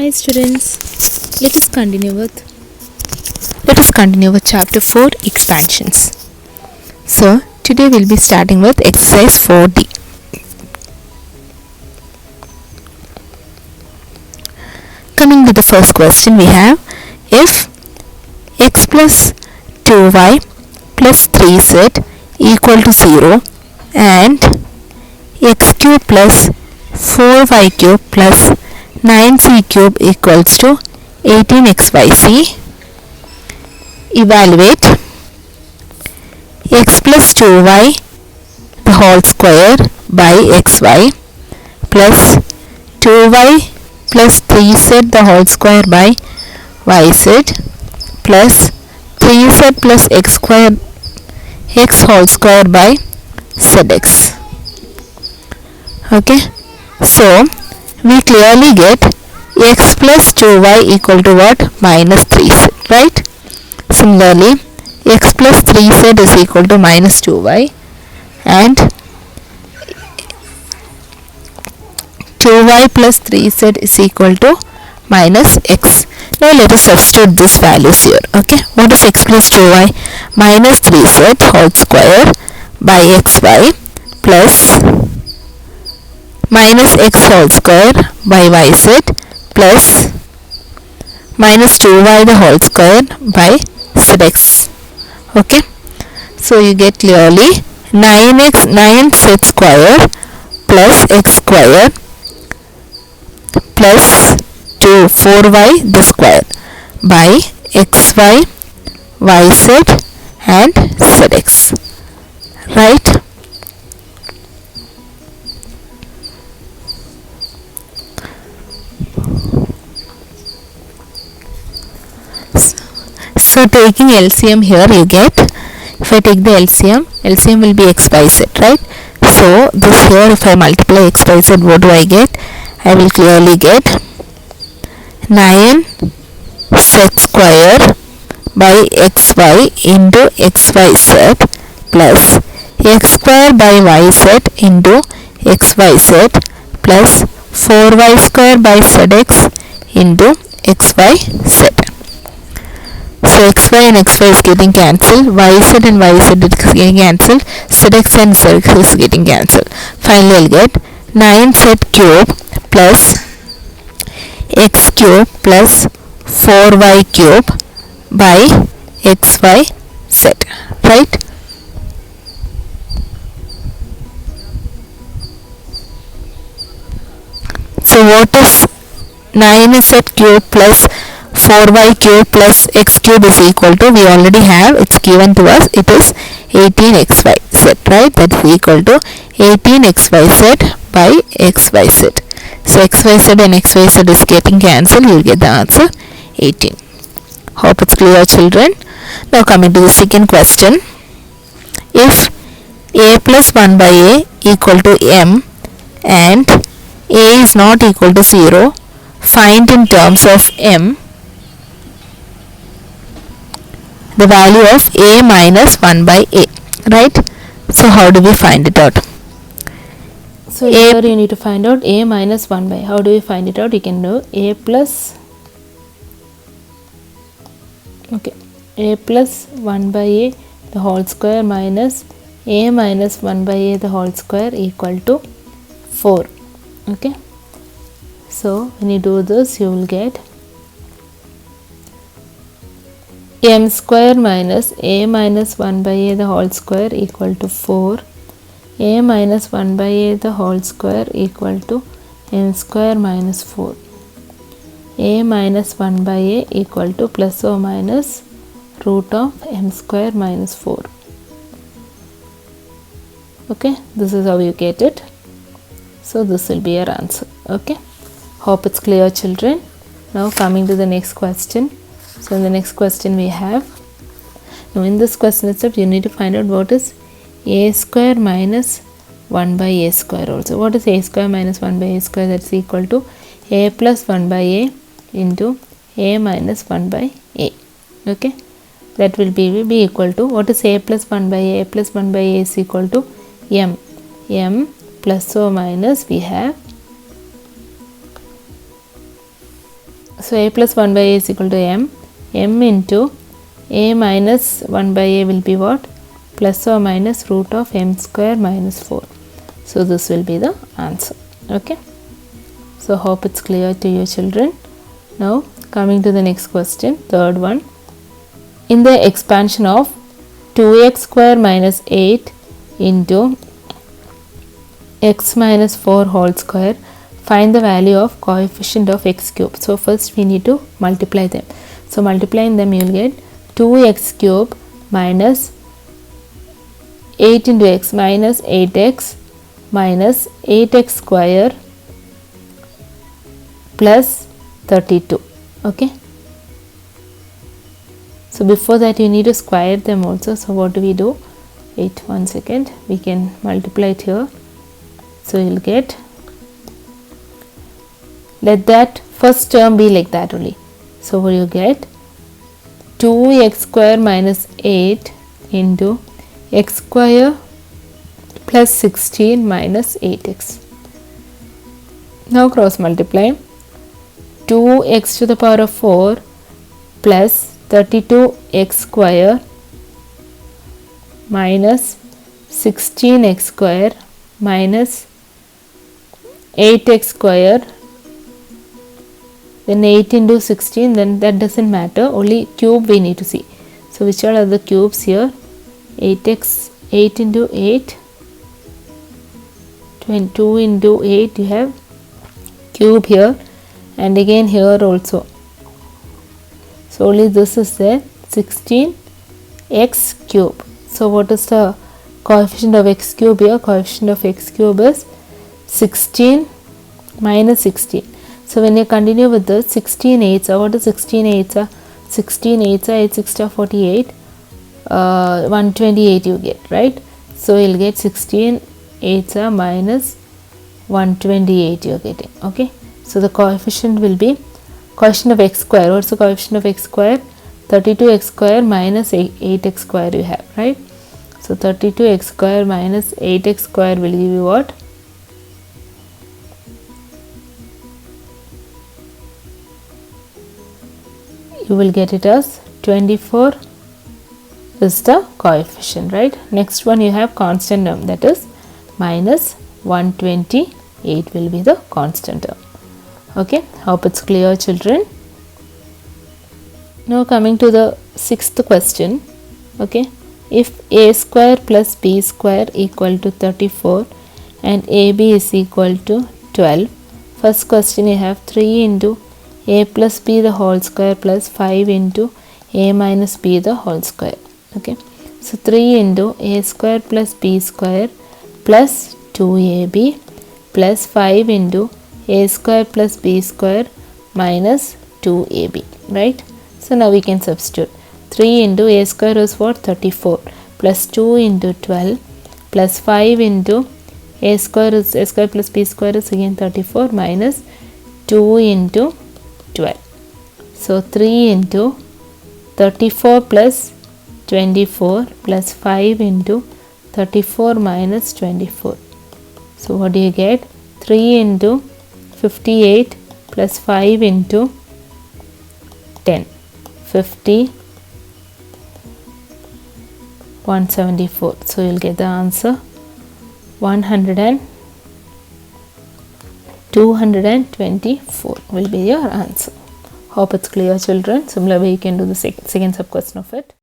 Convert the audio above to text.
Hi students, let us continue with chapter 4 expansions. So today we'll be starting with exercise 4D. Coming to the first question, we have if x plus 2y plus 3z equal to 0 and x cube plus 4y cube plus 9c cube equals to 18xyc, evaluate x plus 2y the whole square by xy plus 2y plus 3z the whole square by yz plus 3z plus x square x whole square by zx. Okay, so we clearly get x plus 2y equal to what? Minus 3z, right? Similarly, x plus 3z is equal to minus 2y and 2y plus 3z is equal to minus x. Now let us substitute these values here. Okay, what is x plus 2y? Minus 3z whole square by xy plus minus x whole square by yz plus minus 2y the whole square by zx. Okay, so you get clearly 9z square plus x square plus 4y the square by xy, yz and zx, right? So taking LCM here, you get, if I take the LCM will be x by z, right? So this here, if I multiply x by z, what do I get? I will clearly get 9z square by xy into xyz plus x square by yz into xyz plus 4y square by zx into xyz. So xy and xy is getting cancelled, yz and yz is getting cancelled, zx and zx is getting cancelled. Finally I'll get 9z cube plus x cube plus 4y cube by xyz, right? So what is 9z cube plus 4y cube plus x cube is equal to, we already have, it's given to us, it is 18xyz, right? That is equal to 18xyz by xyz. So xyz and xyz is getting cancelled, you will get the answer 18. Hope it's clear, children. Now coming to the second question. If a plus 1 by a equal to m and a is not equal to 0, find in terms of m the value of a minus 1 by a, right? So how do we find it out? So here you need to find out a minus 1 by, how do we find it out? You can do a plus, okay, a plus 1 by a the whole square minus a minus 1 by a the whole square equal to 4. Okay, so when you do this, you will get m square minus a minus 1 by a the whole square equal to 4, a minus 1 by a the whole square equal to m square minus 4, a minus 1 by a equal to plus or minus root of m square minus 4. Okay, this is how you get it. So this will be your answer. Okay, hope it's clear, children. Now coming to the next question. So in the next question we have, now in this question itself you need to find out what is a square minus 1 by a square also. What is a square minus 1 by a square? That's equal to a plus 1 by a into a minus 1 by a. Okay, that will be equal to, what is a plus 1 by a? A plus 1 by a is equal to m plus or minus, we have So a plus 1 by a is equal to m. M into a minus 1 by a will be what? Plus or minus root of m square minus 4. So this will be the answer. Okay. So hope it's clear to you children. Now coming to the next question, third one. In the expansion of 2x square minus 8 into x minus 4 whole square, find the value of coefficient of x cube. So first we need to multiply them. So multiplying them, you will get 2x cube minus 8 into x minus 8x minus 8x square plus 32. Okay. So before that you need to square them also. So what do we do? Wait 1 second. We can multiply it here. So you will get, let that first term be like that only. So what you get? 2x square minus 8 into x square plus 16 minus 8x. Now cross multiply. 2x to the power of 4 plus 32x square minus 16x square minus 8x square, then 8 into 16, then that doesn't matter, only cube we need to see. So which are the cubes here? 8x, 8 into 8, 22 into 8, you have cube here, and again here also. So only this is there, 16x cube. So what is the coefficient of x cube here? Coefficient of x cube is 16 minus 16. So when you continue with this, 16 eighths, what is 16 eighths? 16 eighths, 8 6 48, 128 you get, right? So you'll get 16 eighths minus 128 you're getting. Okay. So the coefficient will be coefficient of x square. What's the coefficient of x square? 32x square minus 8x square you have, right? So 32x square minus 8x square will give you what? You will get it as 24 is the coefficient, right? Next one you have constant term, that is minus 128 will be the constant term. Okay, hope it's clear children. Now coming to the sixth question. Okay, if a square plus b square equal to 34 and ab is equal to 12, first question you have 3 into a plus b the whole square plus 5 into a minus b the whole square. Okay, so 3 into a square plus b square plus 2ab plus 5 into a square plus b square minus 2ab, right? So now we can substitute. 3 into a square is what? 34 plus 2 into 12 plus 5 into a square is a square plus b square is again 34 minus 2 into 12. So 3 into 34 plus 24 plus 5 into 34 minus 24. So what do you get? 3 into 58 plus 5 into 10. 50, 174. So you'll get the answer 224 will be your answer. Hope it's clear children. Similar way you can do the second sub question of it.